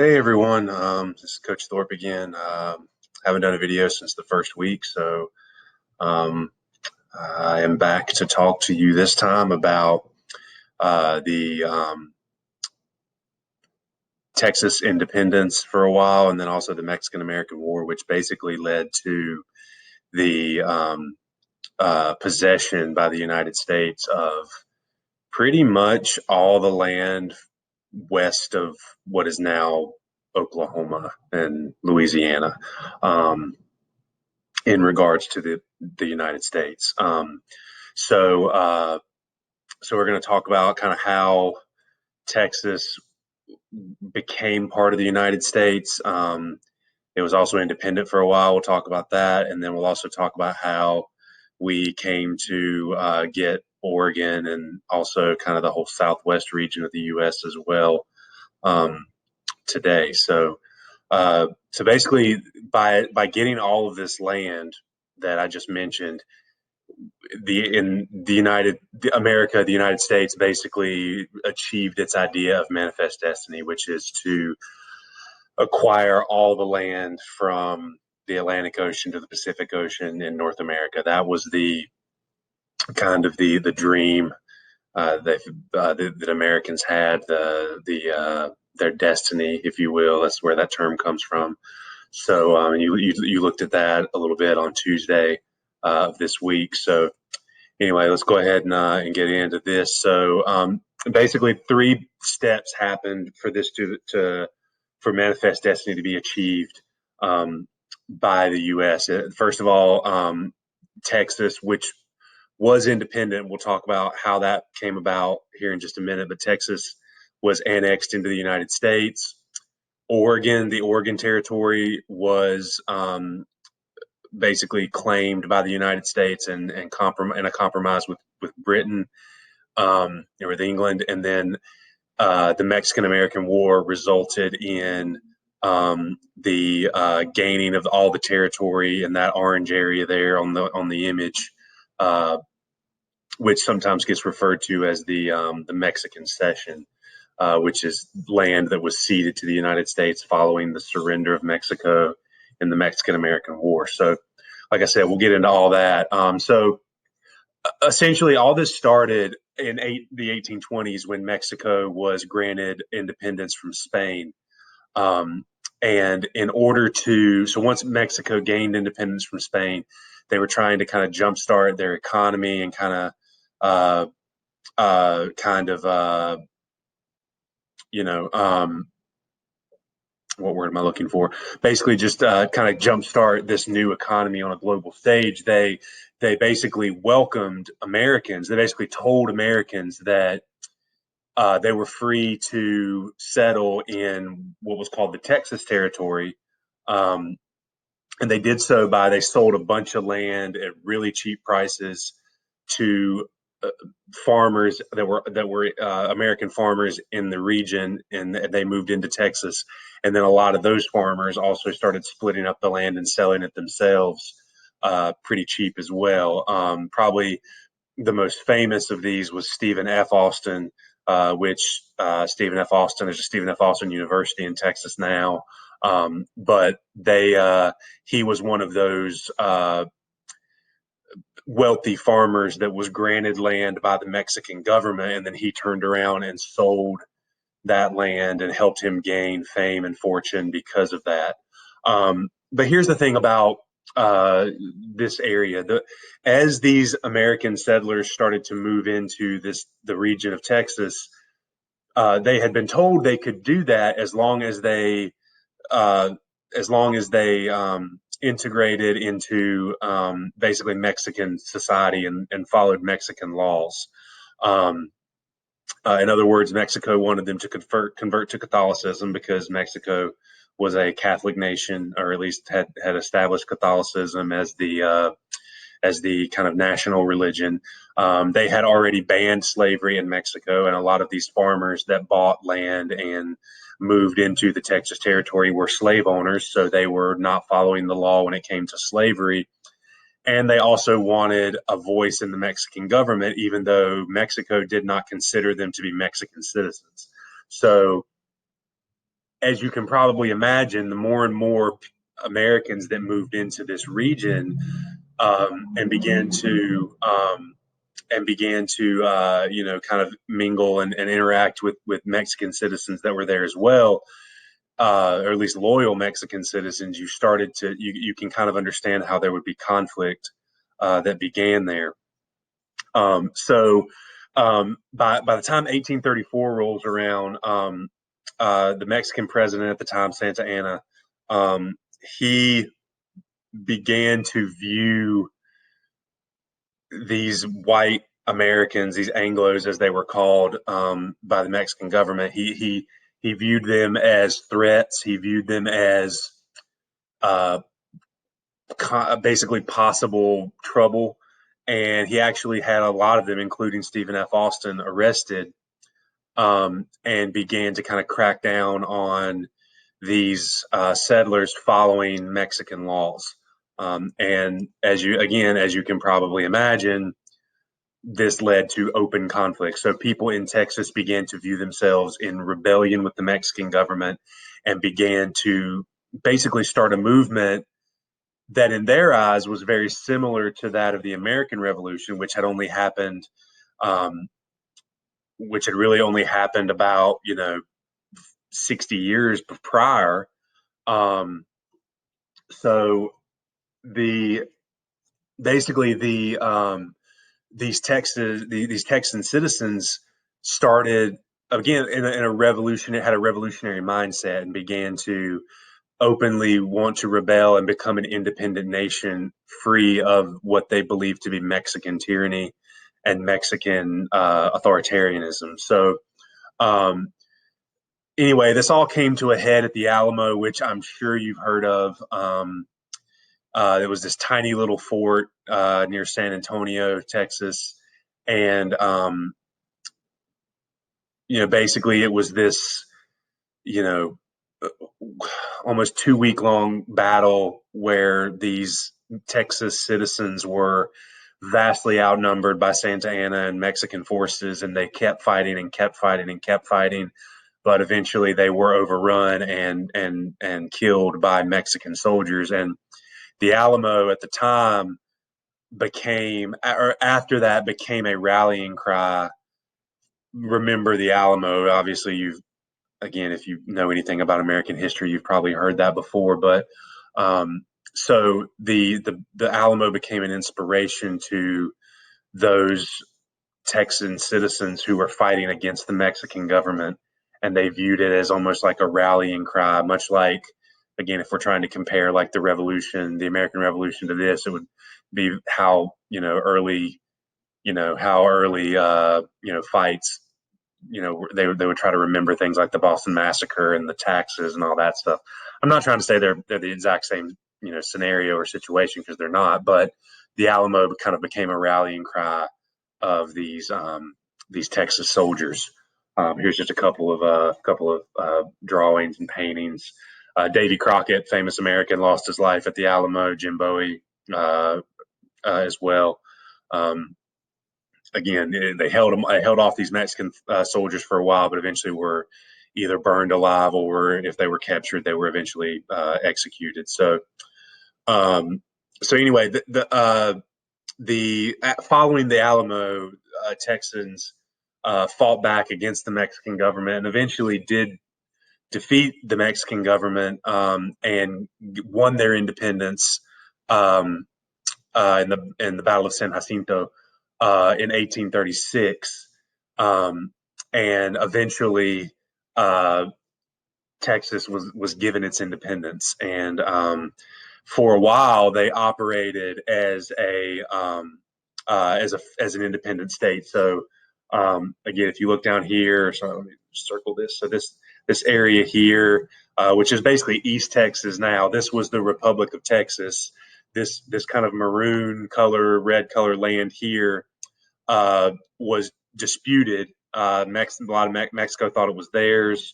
Hey everyone, this is Coach Thorpe again. Haven't done a video since the first week, so um, I am back to talk to you this time about the Texas independence for a while, and then also the Mexican-American War, which basically led to the possession by the United States of pretty much all the land west of what is now Oklahoma and Louisiana. Um, in regards to the United States. So uh, so we're going to talk about kind of how Texas became part of the United States. It was also independent for a while. We'll talk about that, and then we'll also talk about how we came to get Oregon and also kind of the whole Southwest region of the U.S. as well um, today. So basically, by getting all of this land that I just mentioned, the United States basically achieved its idea of manifest destiny, which is to acquire all the land from the Atlantic Ocean to the Pacific Ocean in North America. That was the kind of the dream that Americans had, their destiny, if you will. That's where that term comes from. So you looked at that a little bit on Tuesday of this week. So anyway, let's go ahead and get into this. Basically, three steps happened for this to for manifest destiny to be achieved by the U.S. First of all, Texas, which was independent. We'll talk about how that came about here in just a minute. But Texas was annexed into the United States. Oregon, the Oregon Territory, was basically claimed by the United States and a compromise with Britain or with England, and then the Mexican American War resulted in the gaining of all the territory in that orange area there on the image, uh, which sometimes gets referred to as the Mexican Cession. Which is land that was ceded to the United States following the surrender of Mexico in the Mexican American War. So, like I said, we'll get into all that. So, essentially, all this started in the 1820s when Mexico was granted independence from Spain. Um, and so once Mexico gained independence from Spain, they were trying to kind of jumpstart their economy and uh, kind of, you know, what word am I looking for? Basically, just kind of jumpstart this new economy on a global stage. They basically welcomed Americans. They basically told Americans that they were free to settle in what was called the Texas Territory, um, and they did so by they sold a bunch of land at really cheap prices to uh, farmers that were American farmers in the region, and they moved into Texas. And then a lot of those farmers also started splitting up the land and selling it themselves pretty cheap as well. Probably the most famous of these was Stephen F. Austin, which Stephen F. Austin is a Stephen F. Austin University in Texas now. But he was one of those wealthy farmers that was granted land by the Mexican government, and then he turned around and sold that land and helped him gain fame and fortune because of that. But here's the thing about this area: as these American settlers started to move into the region of Texas, they had been told they could do that uh, as long as they integrated into basically Mexican society and followed Mexican laws. Um, in other words, Mexico wanted them to convert to Catholicism because Mexico was a Catholic nation, or at least had established Catholicism as the kind of national religion. They had already banned slavery in Mexico, and a lot of these farmers that bought land and moved into the Texas territory were slave owners, so they were not following the law when it came to slavery. And they also wanted a voice in the Mexican government, even though Mexico did not consider them to be Mexican citizens. So as you can probably imagine, the more and more Americans that moved into this region and began to kind of mingle and interact with Mexican citizens that were there as well, or at least loyal Mexican citizens, you can kind of understand how there would be conflict that began there. By the time 1834 rolls around, the Mexican president at the time, Santa Anna, he began to view these white Americans, these Anglos as they were called by the Mexican government. He viewed them as threats. He viewed them as uh, basically possible trouble, and he actually had a lot of them, including Stephen F. Austin, arrested, and began to kind of crack down on these settlers following Mexican laws. And as you can probably imagine, this led to open conflict. So people in Texas began to view themselves in rebellion with the Mexican government and began to basically start a movement that in their eyes was very similar to that of the American Revolution, um, which had really only happened about 60 years prior. Um, so the basically these Texan citizens started again in a revolution. It had a revolutionary mindset and began to openly want to rebel and become an independent nation free of what they believed to be Mexican tyranny and Mexican authoritarianism. So, um, anyway, this all came to a head at the Alamo, which I'm sure you've heard of. There was this tiny little fort near San Antonio, Texas, and basically it was this, you know, almost 2 week long battle where these Texas citizens were vastly outnumbered by Santa Anna and Mexican forces, and they kept fighting and kept fighting and kept fighting. But eventually, they were overrun and killed by Mexican soldiers. And the Alamo at the time became, or after that, became a rallying cry. Remember the Alamo. Obviously, if you know anything about American history, you've probably heard that before. But so the Alamo became an inspiration to those Texan citizens who were fighting against the Mexican government, and they viewed it as almost like a rallying cry, much like, again, if we're trying to compare like the American Revolution to this, it would be how early fights, they would try to remember things like the Boston Massacre and the taxes and all that stuff. I'm not trying to say they're the exact same scenario or situation, because they're not, but the Alamo kind of became a rallying cry of these Texas soldiers. Here's just a couple of drawings and paintings. Davy Crockett, famous American, lost his life at the Alamo. Jim Bowie as well. Again, they held off these Mexican soldiers for a while, but eventually were either burned alive, or if they were captured, they were eventually executed. Um, so anyway, the following the Alamo, Texans fought back against the Mexican government and eventually did defeat the Mexican government, and won their independence in the Battle of San Jacinto in 1836, and eventually Texas was given its independence. And for a while, they operated as as an independent state. So again, if you look down here, so let me circle this. So this area here, which is basically East Texas now, this was the Republic of Texas. This kind of maroon color, red color land here was disputed. A lot of Mexico thought it was theirs.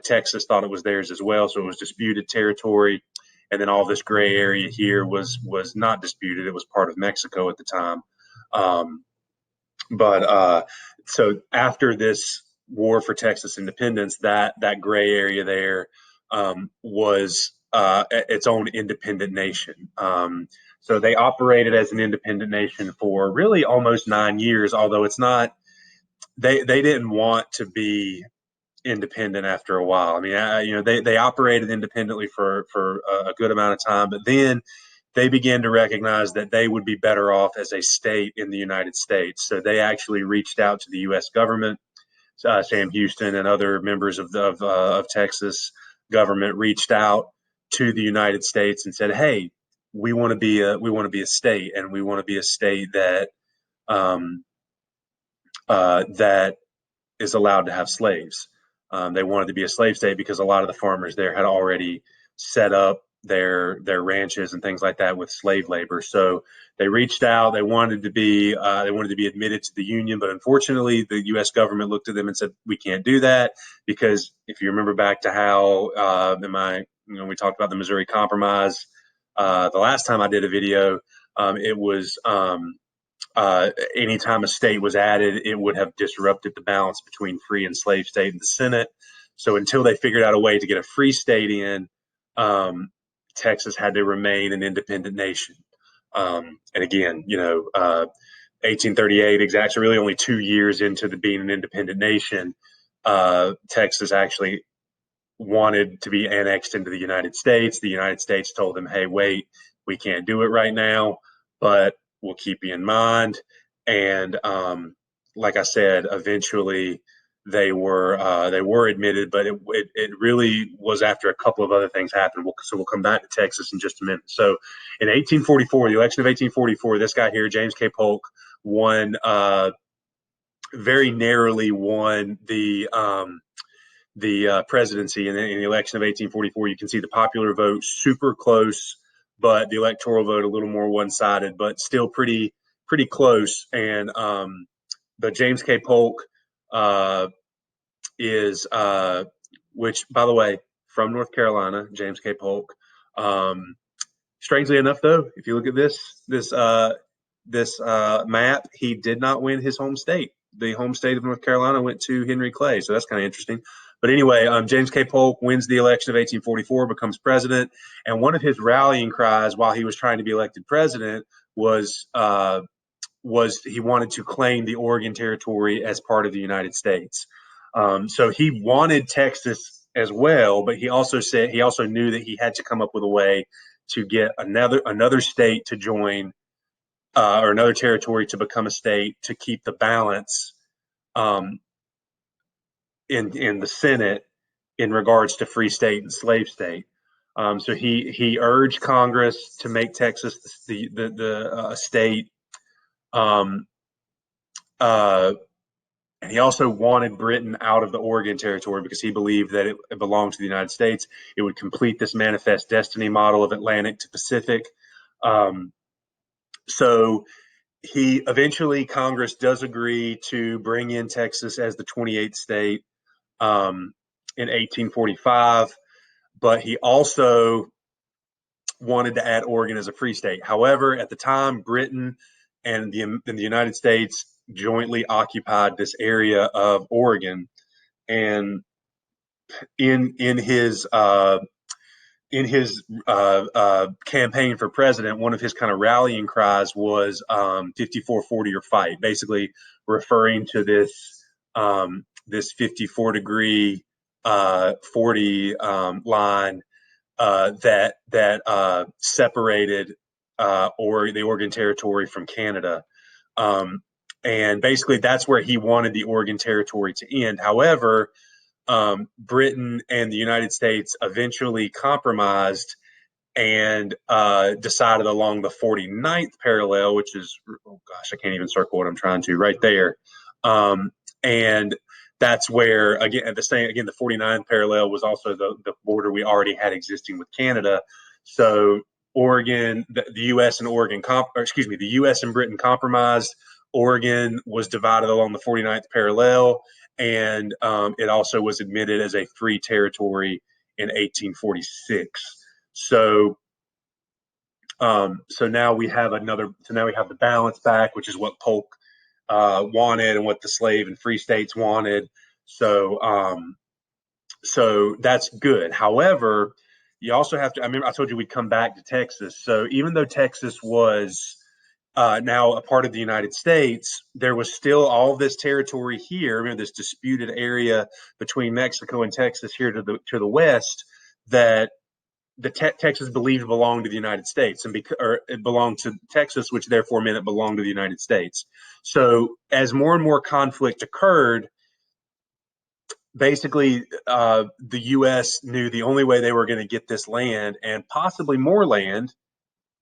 Texas thought it was theirs as well, so it was disputed territory. And then all this gray area here was not disputed; it was part of Mexico at the time. But so after war for Texas independence, that gray area there was its own independent nation. So they operated as an independent nation for really almost 9 years, although it's not. They didn't want to be independent after a while. I mean, they operated independently for a good amount of time, but then they began to recognize that they would be better off as a state in the United States. So they actually reached out to the U.S. government. Sam Houston and other members of Texas government reached out to the United States and said, "Hey, we want to be a state, and we want to be a state um, that is allowed to have slaves." They wanted to be a slave state because a lot of the farmers there had already set up their ranches and things like that with slave labor. So they reached out. They wanted to be admitted to the Union, but unfortunately, the U.S. government looked at them and said, "We can't do that because if you remember back to how we talked about the Missouri Compromise the last time I did a video, it was." Anytime a state was added, it would have disrupted the balance between free and slave state in the Senate. So until they figured out a way to get a free state in, Texas had to remain an independent nation. And again, 1838, exactly, really only 2 years into being an independent nation, Texas actually wanted to be annexed into the United States. The United States told them, "Hey, wait, we can't do it right now, but we'll keep you in mind." And like I said, eventually they were admitted, but it really was after a couple of other things happened. So we'll come back to Texas in just a minute. So in 1844, the election of 1844, this guy here, James K. Polk, won very narrowly won the presidency in the election of 1844. You can see the popular vote super close, but the electoral vote a little more one-sided, but still pretty close. And but James K. Polk uh, is, which by the way, from North Carolina, James K. Polk. Strangely enough, though, if you look at this map, he did not win his home state. The home state of North Carolina went to Henry Clay, so that's kind of interesting. But anyway, James K. Polk wins the election of 1844, becomes president, and one of his rallying cries while he was trying to be elected president was he wanted to claim the Oregon Territory as part of the United States. So he wanted Texas as well, but he also knew that he had to come up with a way to get another state to join or another territory to become a state to keep the balance um, in the Senate in regards to free state and slave state. So he urged Congress to make Texas the state. Um, uh, and he also wanted Britain out of the Oregon Territory because he believed that it belonged to the United States. It would complete this manifest destiny model of Atlantic to Pacific. So he eventually, Congress does agree to bring in Texas as the 28th state in 1845, but he also wanted to add Oregon as a free state. However, at the time, Britain and the United States jointly occupied this area of Oregon, and in his campaign for president, one of his kind of rallying cries was 54-40 or fight, basically referring to this 54-degree 40 line that separated or the Oregon Territory from Canada. And basically, that's where he wanted the Oregon Territory to end. However, Britain and the United States eventually compromised and decided along the 49th parallel, which is, oh gosh, I can't even circle what I'm trying to, right there. And that's where, again, the 49th parallel was also the border we already had existing with Canada. So Oregon, the U.S. and the U.S. and Britain compromised. Oregon was divided along the 49th parallel, and it also was admitted as a free territory in 1846. So, so now we have the balance back, which is what Polk wanted and what the slave and free states wanted. So so that's good. However, you also have to. I remember I told you we'd come back to Texas. So even though Texas was now a part of the United States, there was still all this territory here. Remember this disputed area between Mexico and Texas here to the west that Texas believed belonged to the United States or it belonged to Texas, which therefore meant it belonged to the United States. So as more and more conflict occurred, basically the U.S. knew the only way they were going to get this land and possibly more land,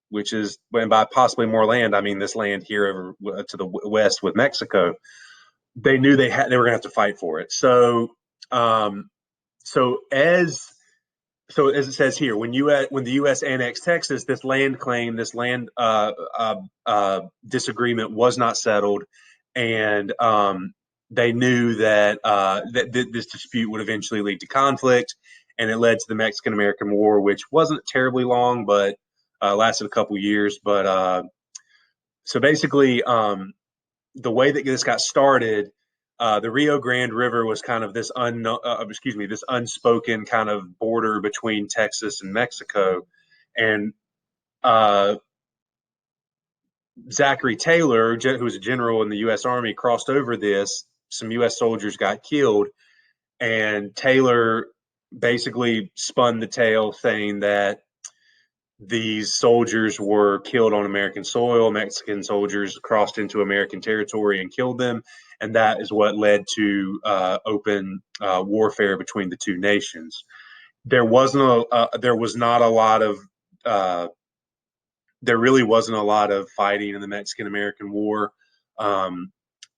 which is, and by possibly more land, I mean this land here over to the west with Mexico. They knew they were going to have to fight for it. Um, so as it says here, when the U.S. annexed Texas, this land claim, this land disagreement was not settled, and they knew that this dispute would eventually lead to conflict, and it led to the Mexican American War, which wasn't terribly long, but lasted a couple years. But so basically, the way that this got started, the Rio Grande River was kind of this unspoken kind of border between Texas and Mexico, and uh, Zachary Taylor, who was a general in the U.S. Army, crossed over this. Some U.S. soldiers got killed, and Taylor basically spun the tale, saying that these soldiers were killed on American soil. Mexican soldiers crossed into American territory and killed them, and that is what led to open warfare between the two nations. There was not a lot of uh, there really wasn't a lot of fighting in the Mexican American War. Um,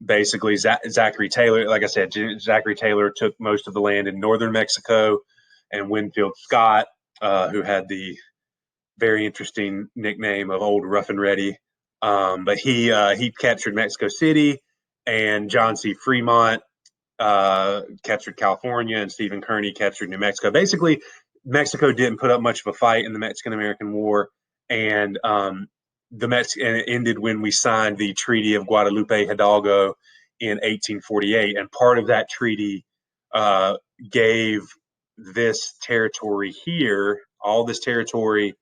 Basically, Zachary Taylor, like I said, Zachary Taylor took most of the land in northern Mexico, and Winfield Scott, who had the very interesting nickname of Old Rough and Ready. But he captured Mexico City, and John C. Fremont captured California, and Stephen Kearny captured New Mexico. Basically, Mexico didn't put up much of a fight in the Mexican American War, and and it ended when we signed the Treaty of Guadalupe Hidalgo in 1848, and part of that treaty gave this territory here, all this territory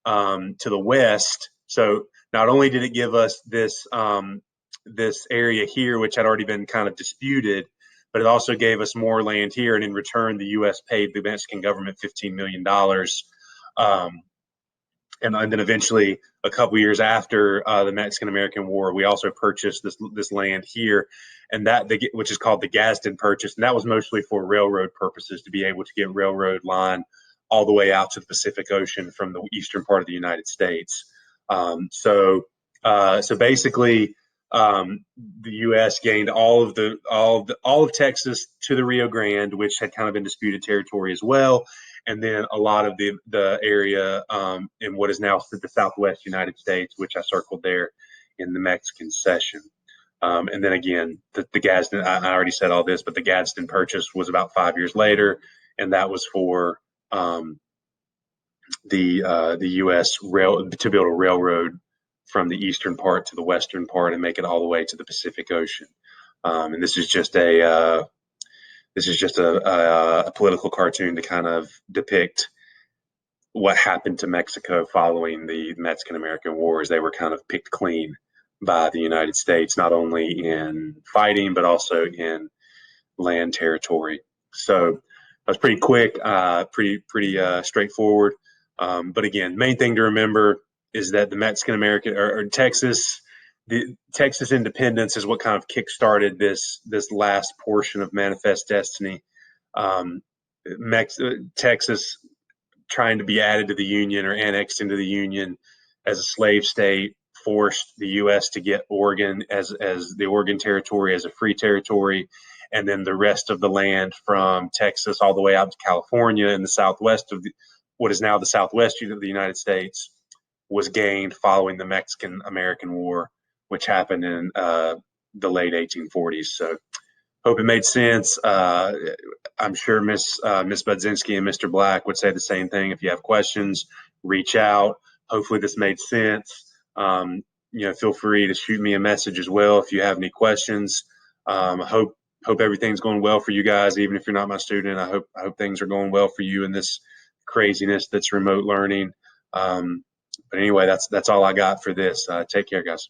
to the west. So not only did it give us this area here, which had already been kind of disputed, but it also gave us more land here. And in return, the U.S. paid the Mexican government $15 million. And then eventually, a couple years after the Mexican American War, we also purchased this land here, and which is called the Gadsden Purchase, and that was mostly for railroad purposes, to be able to get railroad line all the way out to the Pacific Ocean from the eastern part of the United States. So basically, the U.S. gained all of Texas to the Rio Grande, which had kind of been disputed territory as well, and then a lot of the area in what is now the Southwest United States, which I circled there in the Mexican cession. And then again, the Gadsden, I already said all this, but the Gadsden Purchase was about 5 years later, and that was for the U.S. to build a railroad from the eastern part to the western part and make it all the way to the Pacific Ocean. And this is just a political cartoon to kind of depict what happened to Mexico following the Mexican American Wars. They were kind of picked clean by the United States, not only in fighting, but also in land territory. So that was pretty quick, pretty straightforward. But again, main thing to remember is that the Mexican American or Texas, the Texas independence is what kind of kickstarted this last portion of Manifest Destiny. Um, Texas trying to be added to the Union or annexed into the Union as a slave state forced the U.S. to get Oregon as the Oregon Territory as a free territory, and then the rest of the land from Texas all the way out to California in the southwest of what is now the southwest of the United States was gained following the Mexican American War, which happened in the late 1840s. So hope it made sense. I'm sure Miss Budzinski and Mr. Black would say the same thing. If you have questions, reach out. Hopefully this made sense. Feel free to shoot me a message as well if you have any questions. I hope hope everything's going well for you guys. Even if you're not my student, I hope things are going well for you in this craziness that's remote learning. But anyway, that's all I got for this. Take care, guys.